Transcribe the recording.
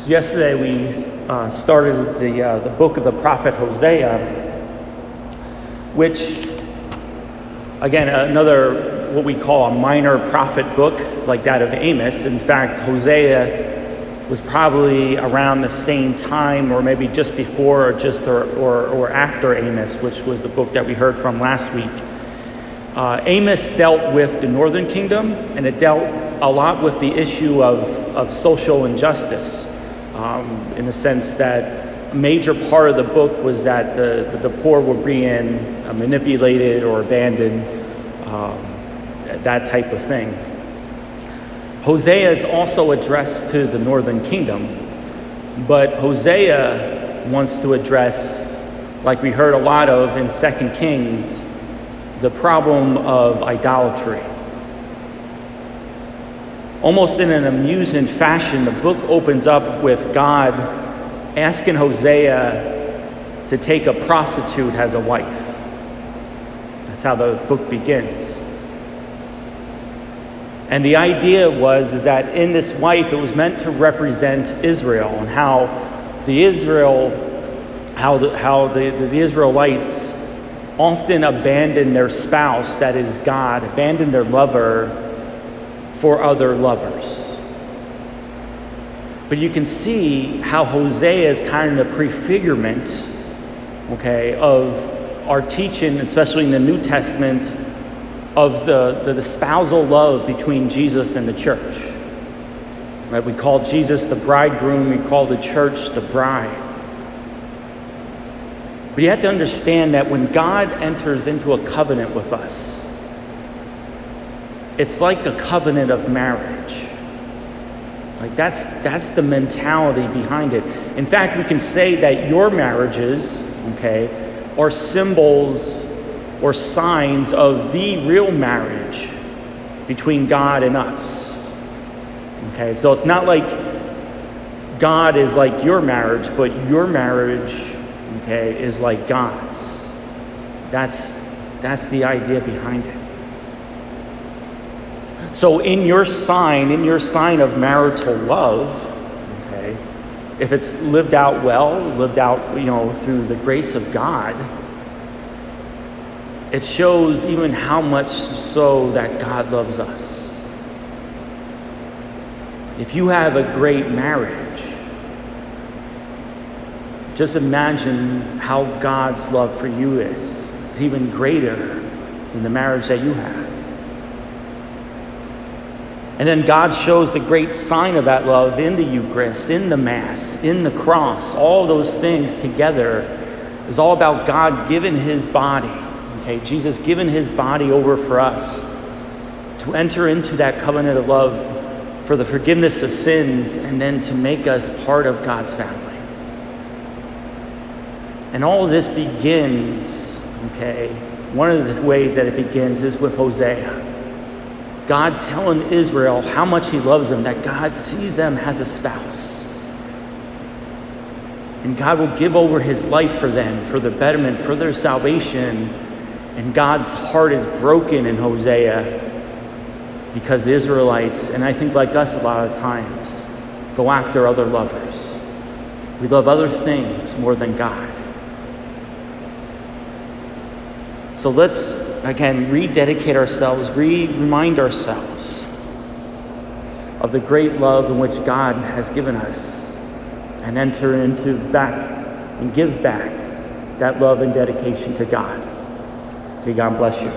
So yesterday we started the book of the prophet Hosea, which, again, another what we call a minor prophet book like that of Amos. In fact, Hosea was probably around the same time, or maybe just before, or after Amos, which was the book that we heard from last week. Amos dealt with the northern kingdom, and it dealt a lot with the issue of social injustice, in the sense that a major part of the book was that the poor were being manipulated or abandoned, that type of thing. Hosea is also addressed to the northern kingdom, but Hosea wants to address, like we heard a lot of in 2 Kings, the problem of idolatry. Almost in an amusing fashion, the book opens up with God asking Hosea to take a prostitute as a wife. That's how the book begins. And the idea is that in this wife, it was meant to represent Israel, and how the Israelites often abandon their spouse, that is God, abandon their lover for other lovers. But you can see how Hosea is kind of a prefigurement, of our teaching, especially in the New Testament, of the spousal love between Jesus and the church. Right? We call Jesus the bridegroom, we call the church the bride. But you have to understand that when God enters into a covenant with us, it's like a covenant of marriage. Like that's the mentality behind it. In fact, we can say that your marriages, are symbols or signs of the real marriage between God and us. So it's not like God is like your marriage, but your marriage, is like God's. That's the idea behind it. So in your sign of marital love, if it's lived out well, through the grace of God, it shows even how much so that God loves us. If you have a great marriage, just imagine how God's love for you is. It's even greater than the marriage that you have. And then God shows the great sign of that love in the Eucharist, in the Mass, in the cross. All those things together is all about God giving his body. Jesus giving his body over for us to enter into that covenant of love for the forgiveness of sins, and then to make us part of God's family. And all of this begins, one of the ways that it begins is with Hosea. God telling Israel how much he loves them, that God sees them as a spouse. And God will give over his life for them, for their betterment, for their salvation. And God's heart is broken in Hosea because the Israelites, and I think like us a lot of times, go after other lovers. We love other things more than God. So let's, again, rededicate ourselves, remind ourselves of the great love in which God has given us, and enter into back and give back that love and dedication to God. May God bless you.